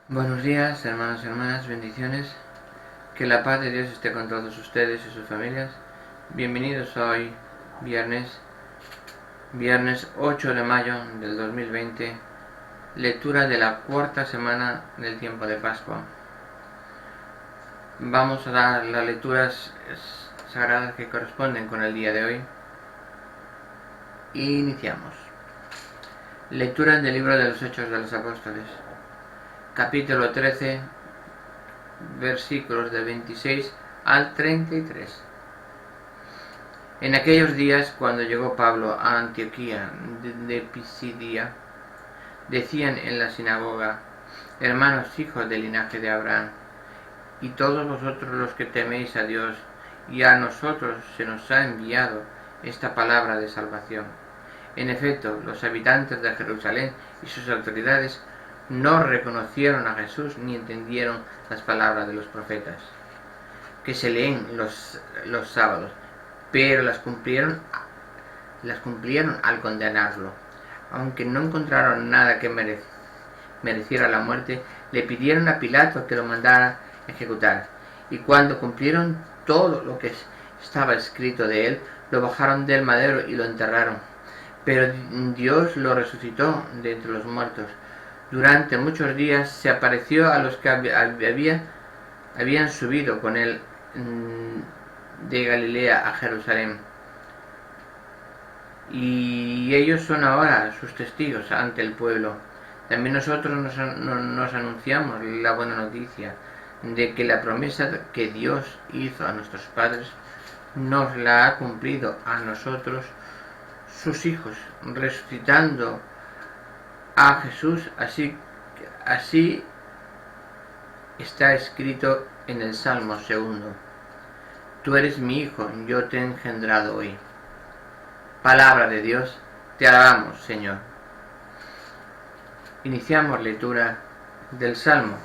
Buenos días, hermanos y hermanas, bendiciones. Que la paz de Dios esté con todos ustedes y sus familias. Bienvenidos hoy, viernes 8 de mayo del 2020, lectura de la cuarta semana del tiempo de Pascua. Vamos a dar las lecturas sagradas que corresponden con el día de hoy. Iniciamos. Lectura del libro de los Hechos de los Apóstoles. Capítulo 13, versículos del 26 al 33. En aquellos días, cuando llegó Pablo a Antioquía de Pisidia, decían en la sinagoga: hermanos, hijos del linaje de Abraham, y todos vosotros los que teméis a Dios, y a nosotros se nos ha enviado esta palabra de salvación. En efecto, los habitantes de Jerusalén y sus autoridades no reconocieron a Jesús ni entendieron las palabras de los profetas, que se leen los sábados, pero las cumplieron al condenarlo. Aunque no encontraron nada que mereciera la muerte, le pidieron a Pilato que lo mandara ejecutar. Y cuando cumplieron todo lo que estaba escrito de él, lo bajaron del madero y lo enterraron. Pero Dios lo resucitó de entre los muertos. Durante muchos días se apareció a los que habían subido con él de Galilea a Jerusalén. Y ellos son ahora sus testigos ante el pueblo. También nosotros nos anunciamos la buena noticia de que la promesa que Dios hizo a nuestros padres nos la ha cumplido a nosotros, sus hijos, resucitando a Jesús. Así está escrito en el Salmo 2: tú eres mi hijo, yo te he engendrado hoy. Palabra de Dios, te alabamos, Señor. Iniciamos lectura del Salmo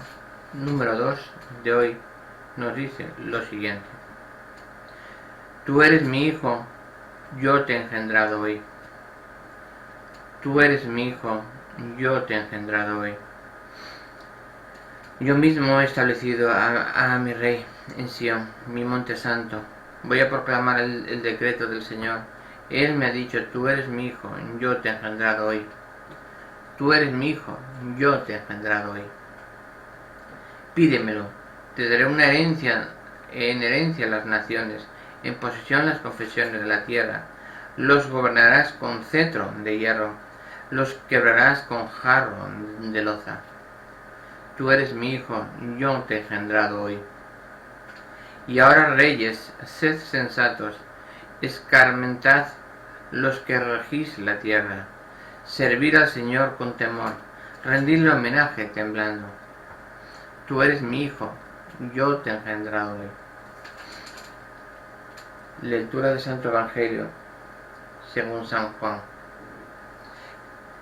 número 2 de hoy. Nos dice lo siguiente: tú eres mi hijo, yo te he engendrado hoy. Tú eres mi hijo, yo te he engendrado hoy. Yo mismo he establecido a mi rey en Sión, mi monte santo. Voy a proclamar el decreto del Señor. Él me ha dicho: tú eres mi hijo, yo te he engendrado hoy. Tú eres mi hijo, yo te he engendrado hoy. Pídemelo, te daré una herencia, en herencia a las naciones, en posesión las confesiones de la tierra. Los gobernarás con cetro de hierro, los quebrarás con jarro de loza. Tú eres mi hijo, yo te he engendrado hoy. Y ahora, reyes, sed sensatos, escarmentad los que regís la tierra. Servir al Señor con temor, rendirle homenaje temblando. Tú eres mi hijo, yo te he engendrado hoy. Lectura del Santo Evangelio según San Juan,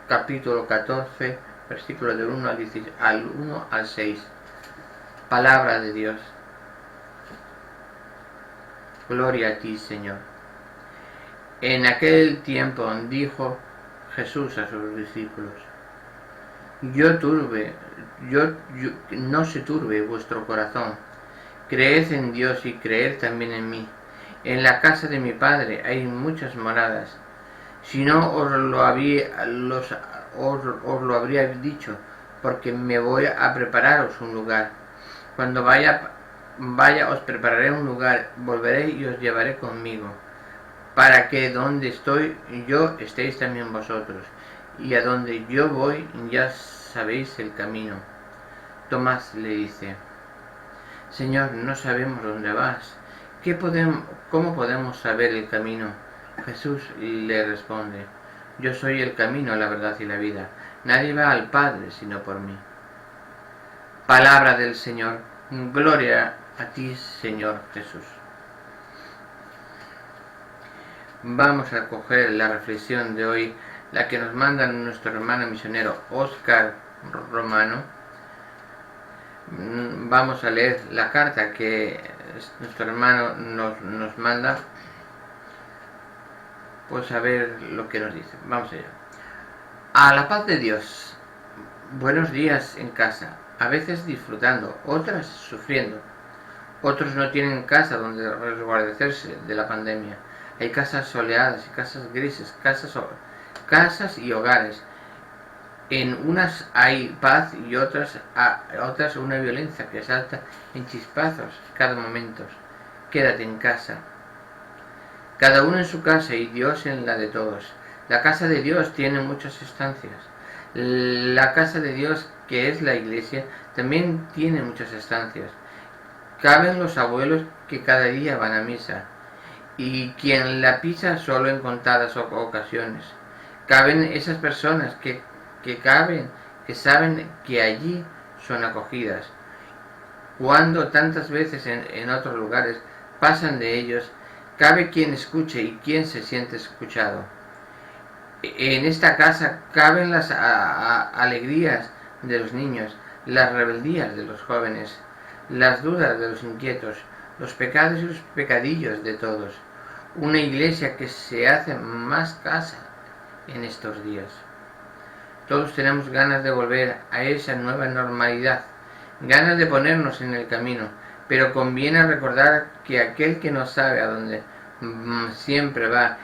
capítulo 14, versículos del 1 al 6. Palabra de Dios. Gloria a ti, Señor. En aquel tiempo dijo Jesús a sus discípulos: no se turbe vuestro corazón. Creed en Dios y creed también en mí. En la casa de mi Padre hay muchas moradas. Si no os lo habría dicho, porque me voy a prepararos un lugar. Cuando vaya os prepararé un lugar, volveré y os llevaré conmigo, para que donde estoy yo estéis también vosotros, y a donde yo voy ya sabéis el camino. Tomás le dice: Señor, no sabemos dónde vas. ¿Cómo podemos saber el camino? Jesús le responde: yo soy el camino, la verdad y la vida. Nadie va al Padre sino por mí. Palabra del Señor. Gloria a ti, Señor Jesús. Vamos a coger la reflexión de hoy, la que nos manda nuestro hermano misionero Óscar Romano. Vamos a leer la carta que nuestro hermano nos manda, pues a ver lo que nos dice. Vamos allá. A la paz de Dios. Buenos días en casa. a veces disfrutando, otras sufriendo. Otros no tienen casa donde resguardecerse de la pandemia. Hay casas soleadas y casas grises, casas y hogares. En unas hay paz y otras una violencia que salta en chispazos cada momento. Quédate en casa. Cada uno en su casa y Dios en la de todos. La casa de Dios tiene muchas estancias. La casa de Dios, que es la iglesia, también tiene muchas estancias. Caben los abuelos que cada día van a misa, y quien la pisa solo en contadas ocasiones. Caben esas personas que saben que allí son acogidas. Cuando tantas veces en otros lugares pasan de ellos, cabe quien escuche y quien se siente escuchado. En esta casa caben las alegrías de los niños, las rebeldías de los jóvenes, las dudas de los inquietos, los pecados y los pecadillos de todos. Una iglesia que se hace más casa en estos días. Todos tenemos ganas de volver a esa nueva normalidad, ganas de ponernos en el camino, pero conviene recordar que aquel que no sabe a dónde siempre va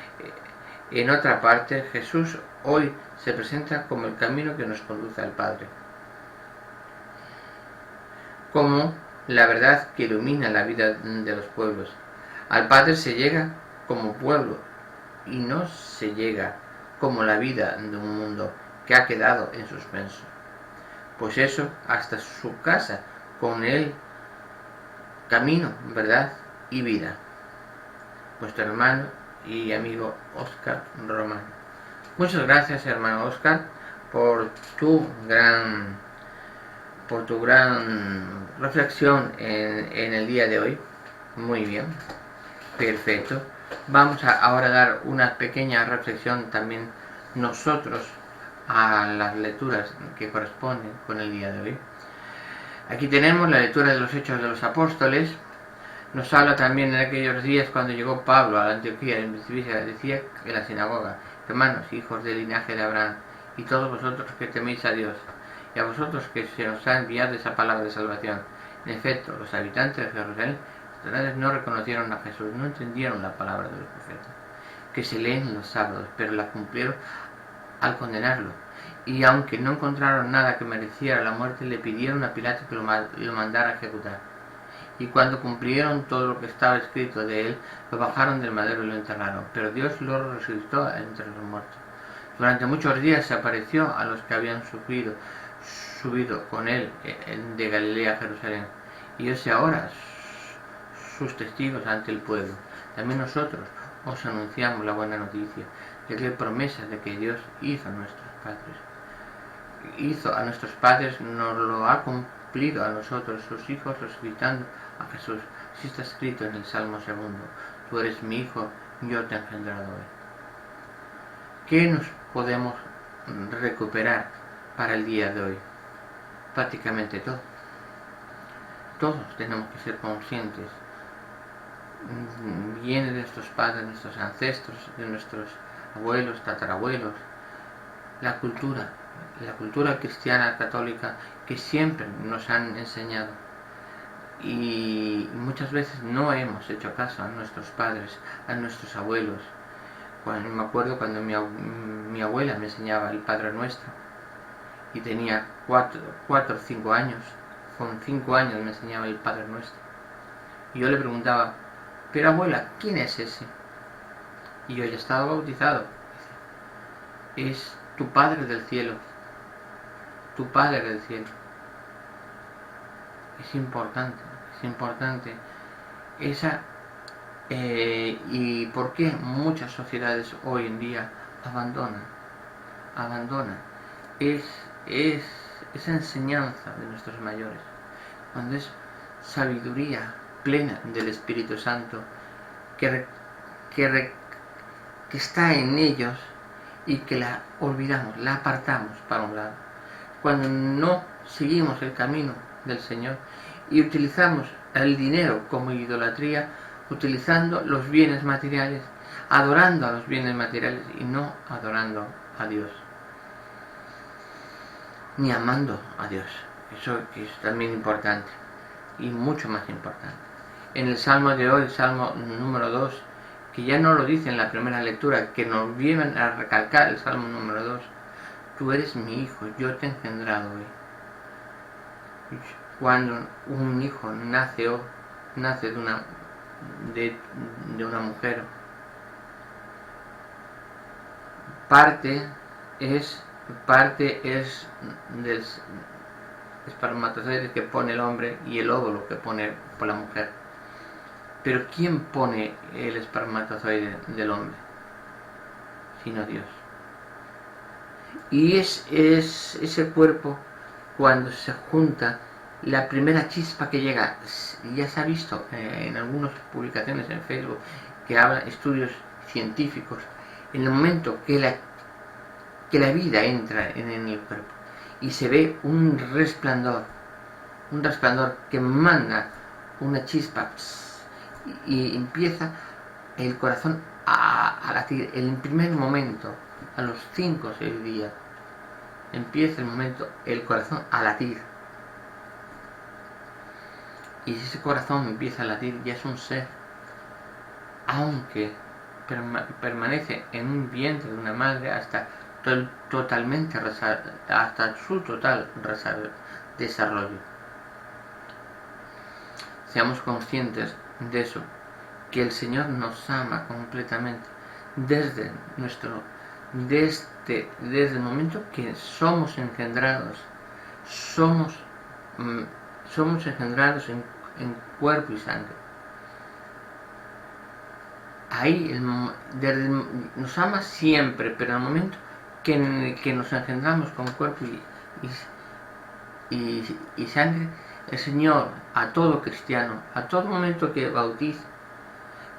en otra parte, Jesús hoy se presenta como el camino que nos conduce al Padre, como la verdad que ilumina la vida de los pueblos. Al Padre se llega como pueblo y no se llega como la vida de un mundo que ha quedado en suspenso. Pues eso, hasta su casa, con el camino, verdad y vida. Vuestro hermano y amigo Óscar Román. Muchas gracias, hermano Óscar, por tu gran reflexión en el día de hoy. Muy bien, perfecto. Vamos a ahora dar una pequeña reflexión también nosotros a las lecturas que corresponden con el día de hoy. Aquí tenemos la lectura de los Hechos de los Apóstoles. Nos habla también en aquellos días cuando llegó Pablo a la Antioquía, decía en la sinagoga: hermanos, hijos del linaje de Abraham, y todos vosotros que teméis a Dios, y a vosotros que se os ha enviado esa palabra de salvación. En efecto, los habitantes de Jerusalén no reconocieron a Jesús, no entendieron la palabra de los profetas, que se leen los sábados, pero la cumplieron al condenarlo. Y aunque no encontraron nada que mereciera la muerte, le pidieron a Pilato que lo mandara a ejecutar. Y cuando cumplieron todo lo que estaba escrito de él, lo bajaron del madero y lo enterraron. Pero Dios lo resucitó entre los muertos. Durante muchos días se apareció a los que habían subido con él de Galilea a Jerusalén. Y ellos ahora sus testigos ante el pueblo. También nosotros os anunciamos la buena noticia, de que promesas de que Dios hizo a nuestros padres, nos lo ha cumplido a nosotros, sus hijos, resucitando a Jesús. Así está escrito en el Salmo 2: tú eres mi hijo, yo te he engendrado hoy. ¿Qué nos podemos recuperar para el día de hoy? Prácticamente todo. Todos tenemos que ser conscientes. Viene de nuestros padres, de nuestros ancestros, de nuestros abuelos, tatarabuelos, la cultura cristiana católica que siempre nos han enseñado, y muchas veces no hemos hecho caso a nuestros padres, a nuestros abuelos. Me acuerdo cuando mi abuela me enseñaba el Padre Nuestro y tenía 4 o 5 años. Con 5 años me enseñaba el Padre Nuestro y yo le preguntaba: pero abuela, ¿quién es ese? Y yo ya estaba bautizado. Es tu Padre del cielo, tu Padre del cielo. Es importante esa. ¿Y por qué muchas sociedades hoy en día abandonan esa enseñanza de nuestros mayores, cuando es sabiduría plena del Espíritu Santo que está en ellos, y que la olvidamos, la apartamos para un lado, cuando no seguimos el camino del Señor y utilizamos el dinero como idolatría, utilizando los bienes materiales, adorando a los bienes materiales y no adorando a Dios, ni amando a Dios. Eso que es también importante y mucho más importante. En el Salmo de hoy, Salmo número 2, que ya no lo dice en la primera lectura, que nos vienen a recalcar el Salmo número 2, tú eres mi hijo, yo te he engendrado hoy. Cuando un hijo nace de una mujer, parte es del espermatozoide que pone el hombre y el óvulo que pone por la mujer. Pero ¿quién pone el espermatozoide del hombre? Sino Dios. Y es ese cuerpo cuando se junta la primera chispa que llega. Ya se ha visto en algunas publicaciones en Facebook que hablan estudios científicos, en el momento que la vida entra en el cuerpo y se ve un resplandor que manda una chispa y empieza el corazón a latir. En el primer momento, a los 5 o 6 días, empieza el corazón a latir. Y si ese corazón empieza a latir, ya es un ser, aunque permanece en un vientre de una madre hasta su total desarrollo. Seamos conscientes de eso, que el Señor nos ama completamente desde el momento que somos engendrados. Somos engendrados en cuerpo y sangre. Ahí nos ama siempre, pero en el momento que nos engendramos con cuerpo y sangre, el Señor, a todo cristiano, a todo momento que bautiza,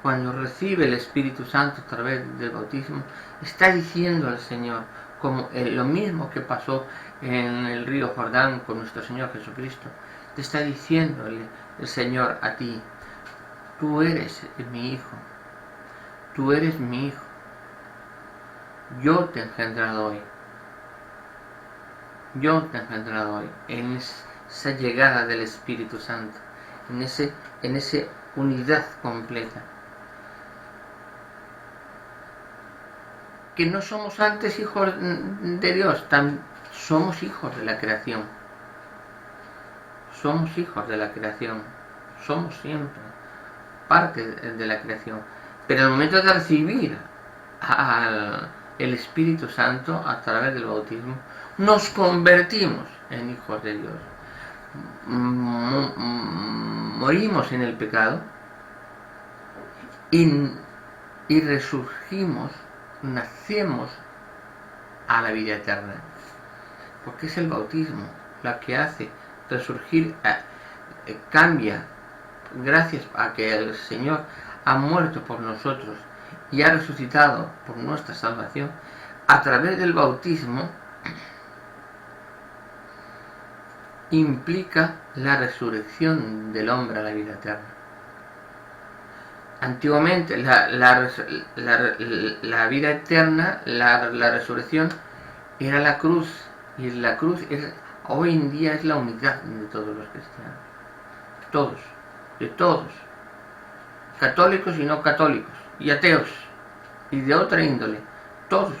cuando recibe el Espíritu Santo a través del bautismo, está diciendo al Señor, como lo mismo que pasó en el río Jordán con nuestro Señor Jesucristo, te está diciendo el Señor a ti, tú eres mi hijo, tú eres mi hijo, yo te he engendrado hoy, en esa llegada del Espíritu Santo, en esa unidad completa. Que no somos antes hijos de Dios, somos hijos de la creación. Somos siempre parte de la creación. Pero en el momento de recibir el Espíritu Santo a través del bautismo, nos convertimos en hijos de Dios. Morimos en el pecado y resurgimos, nacemos a la vida eterna, porque es el bautismo la que hace resurgir, cambia, gracias a que el Señor ha muerto por nosotros y ha resucitado por nuestra salvación. A través del bautismo implica la resurrección del hombre a la vida eterna. Antiguamente la vida eterna, la resurrección era la cruz, y la cruz hoy en día es la unidad de todos los cristianos, de todos, católicos y no católicos, y ateos, y de otra índole, todos.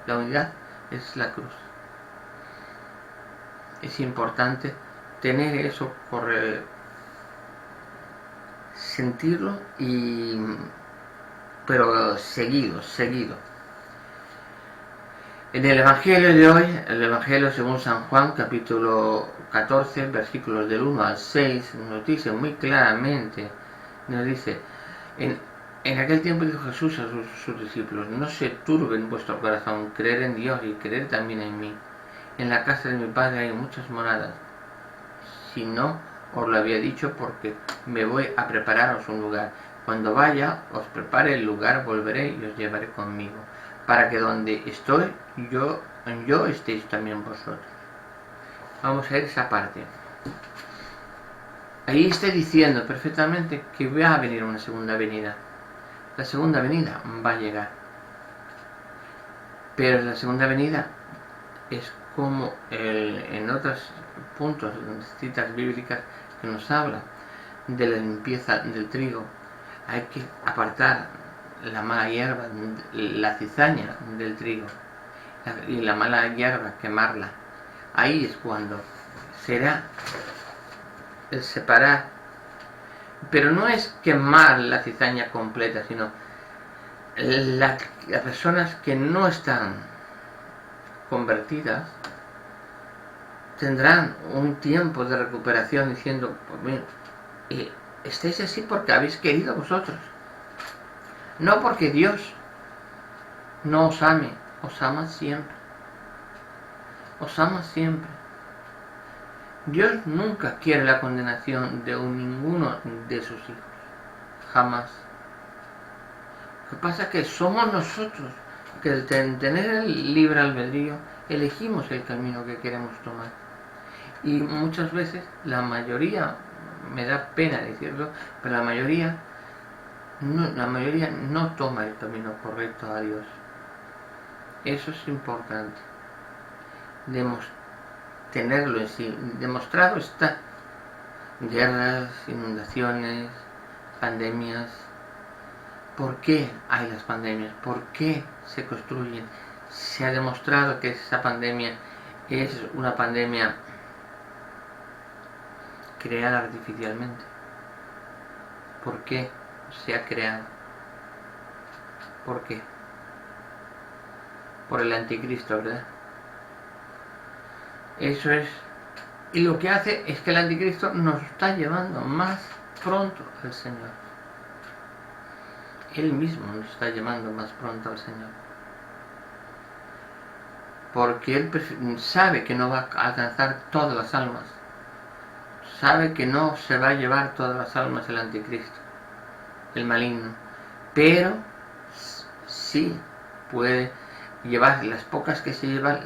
La unidad es la cruz. Es importante tener eso, sentirlo, pero seguido. En el Evangelio de hoy, el Evangelio según San Juan, capítulo 14, versículos del 1 al 6, nos dice muy claramente, en aquel tiempo dijo Jesús a sus discípulos, no se turben vuestro corazón, creer en Dios y creer también en mí. En la casa de mi Padre hay muchas moradas, si no, os lo había dicho, porque me voy a prepararos un lugar. Cuando vaya, os prepare el lugar, volveré y os llevaré conmigo, para que donde estoy, yo estéis también vosotros. Vamos a ver esa parte. Ahí está diciendo perfectamente que va a venir una segunda venida. La segunda venida va a llegar. Pero la segunda venida es como en otros puntos, citas bíblicas que nos habla de la limpieza del trigo. Hay que apartar la mala hierba, la cizaña del trigo, y la mala hierba quemarla. Ahí es cuando será el separar, pero no es quemar la cizaña completa, sino las personas que no están convertidas tendrán un tiempo de recuperación diciendo, pues mira, estáis así porque habéis querido vosotros, no porque Dios no os ame, os ama siempre, os ama siempre. Dios nunca quiere la condenación de ninguno de sus hijos, jamás. Lo que pasa es que somos nosotros que al tener el libre albedrío elegimos el camino que queremos tomar. Y muchas veces la mayoría, me da pena decirlo, pero la mayoría no toma el camino correcto a Dios. Eso es importante. Tenerlo en sí. Demostrado está. Guerras, inundaciones, pandemias. ¿Por qué hay las pandemias? ¿Por qué se construyen? Se ha demostrado que esa pandemia es una pandemia creada artificialmente. ¿Por qué se ha creado? ¿Por qué? Por el anticristo, ¿verdad? Eso es. Y lo que hace es que el anticristo nos está llevando más pronto al Señor. Él mismo nos está llevando más pronto al Señor. Porque Él sabe que no va a alcanzar todas las almas. Sabe que no se va a llevar todas las almas el anticristo, el maligno. Pero sí puede llevar las pocas que se llevan,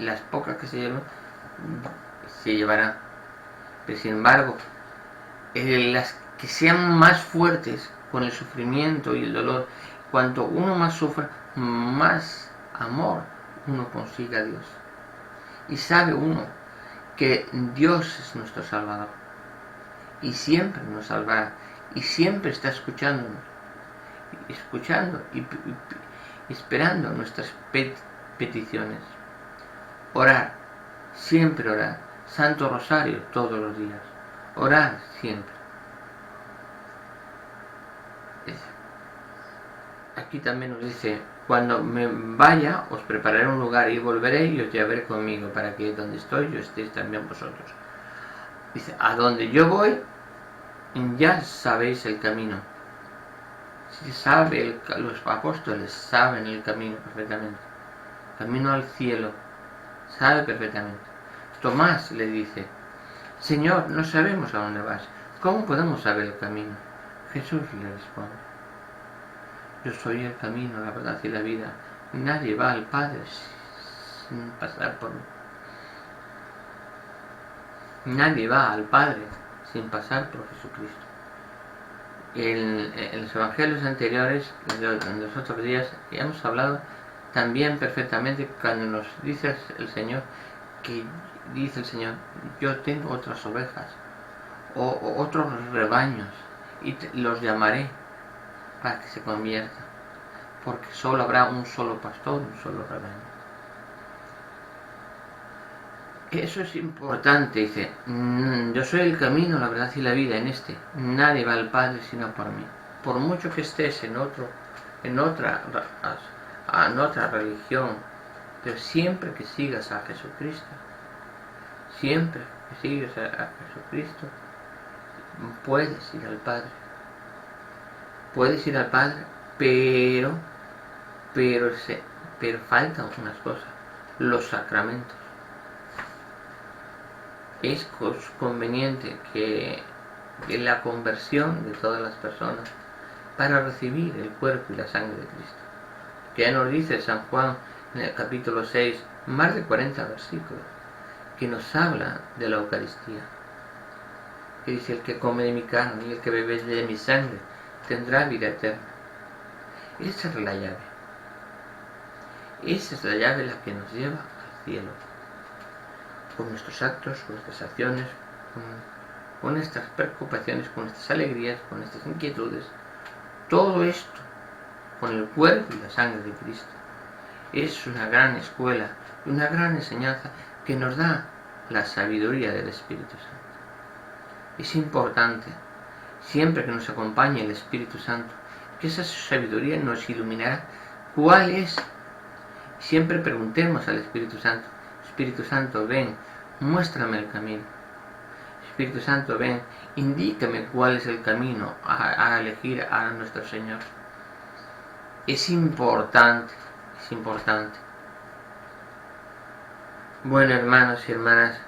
se llevará. Pero sin embargo, las que sean más fuertes con el sufrimiento y el dolor, cuanto uno más sufra, más amor uno consigue a Dios. Y sabe uno que Dios es nuestro Salvador. Y siempre nos salvará. Y siempre está escuchándonos. Escuchando y esperando nuestras peticiones. Orar. Siempre orar. Santo Rosario todos los días. Orar siempre. Aquí también nos dice, cuando me vaya os prepararé un lugar y volveré y os llevaré conmigo para que donde estoy yo estéis también vosotros. Dice, a donde yo voy ya sabéis el camino. Si sabe, los apóstoles saben el camino perfectamente. Camino al cielo. Sabe perfectamente. Tomás le dice, Señor, no sabemos a dónde vas. ¿Cómo podemos saber el camino? Jesús le responde, yo soy el camino, la verdad y la vida. Nadie va al Padre sin pasar por mí. Nadie va al Padre sin pasar por Jesucristo. En los evangelios anteriores, en los otros días, hemos hablado también perfectamente cuando nos dice el Señor, que dice el Señor, yo tengo otras ovejas o otros rebaños y los llamaré para que se conviertan, porque solo habrá un solo pastor, un solo rebaño. Eso es importante, dice, yo soy el camino, la verdad y la vida. En nadie va al Padre sino por mí. Por mucho que estés en otra religión, pero siempre que sigas a Jesucristo, puedes ir al Padre. Puedes ir al Padre, pero faltan unas cosas, los sacramentos. Es conveniente que la conversión de todas las personas para recibir el cuerpo y la sangre de Cristo. Que ya nos dice San Juan en el capítulo 6, más de 40 versículos, que nos habla de la Eucaristía. Que dice, el que come de mi carne y el que bebe de mi sangre tendrá vida eterna. Esa es la llave. Esa es la llave la que nos lleva al cielo. con nuestros actos, con nuestras acciones, con nuestras preocupaciones, con nuestras alegrías, con nuestras inquietudes. Todo esto con el cuerpo y la sangre de Cristo. Es una gran escuela, una gran enseñanza que nos da la sabiduría del Espíritu Santo. Es importante, siempre que nos acompañe el Espíritu Santo, que esa sabiduría nos iluminará. ¿Cuál es? Siempre preguntemos al Espíritu Santo, ven, muéstrame el camino. Espíritu Santo, ven, indícame cuál es el camino a elegir a nuestro Señor. Es importante, es importante. Bueno, hermanos y hermanas,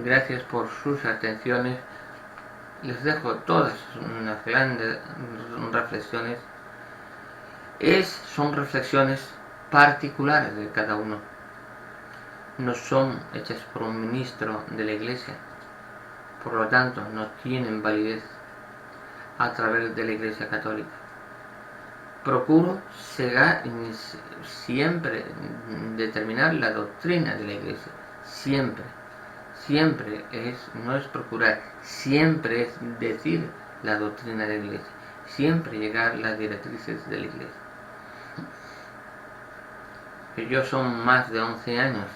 gracias por sus atenciones. Les dejo todas unas grandes reflexiones. Son reflexiones particulares de cada uno. No son hechas por un ministro de la Iglesia. Por lo tanto, no tienen validez a través de la Iglesia Católica. Procuro siempre determinar la doctrina de la Iglesia. Siempre no es procurar, siempre es decir la doctrina de la Iglesia, siempre llegar a las directrices de la Iglesia. Yo son más de 11 años,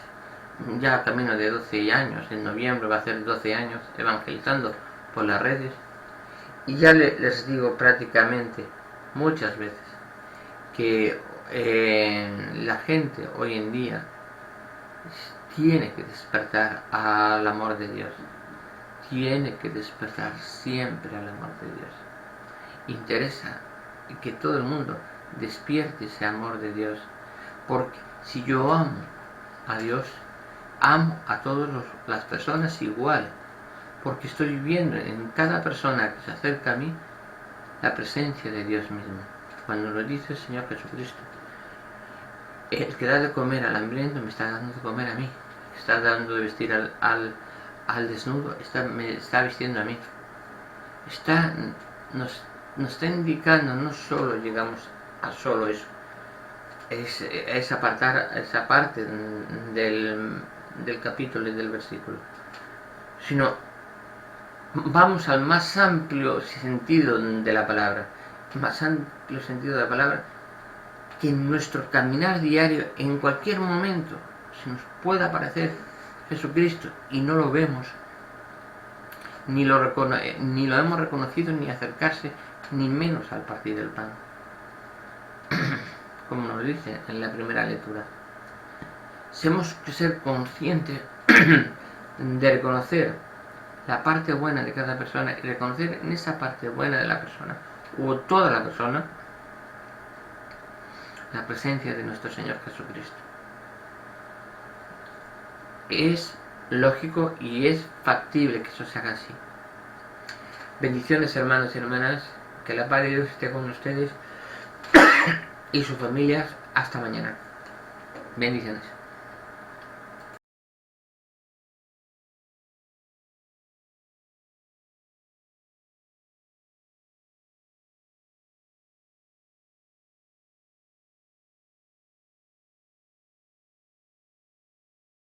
ya camino de 12 años, en noviembre va a ser 12 años evangelizando por las redes, y ya les digo prácticamente muchas veces que la gente hoy en día tiene que despertar al amor de Dios, tiene que despertar siempre al amor de Dios. Interesa que todo el mundo despierte ese amor de Dios, porque si yo amo a Dios, amo a todas las personas igual, porque estoy viendo en cada persona que se acerca a mí la presencia de Dios mismo. Cuando lo dice el Señor Jesucristo, el que da de comer al hambriento me está dando de comer a mí, está dando de vestir al desnudo, me está vistiendo a mí. Nos está indicando, no solo llegamos a solo eso, es apartar esa parte del capítulo y del versículo, sino vamos al más amplio sentido de la palabra, que en nuestro caminar diario, en cualquier momento, se nos pueda aparecer Jesucristo y no lo vemos, ni lo hemos reconocido, ni acercarse, ni menos al partir del pan, como nos dice en la primera lectura. Tenemos que ser conscientes de reconocer la parte buena de cada persona y reconocer en esa parte buena de la persona, o toda la persona, la presencia de nuestro Señor Jesucristo. Es lógico y es factible que eso se haga así. Bendiciones, hermanos y hermanas, que la paz de Dios esté con ustedes y sus familias. Hasta mañana. Bendiciones.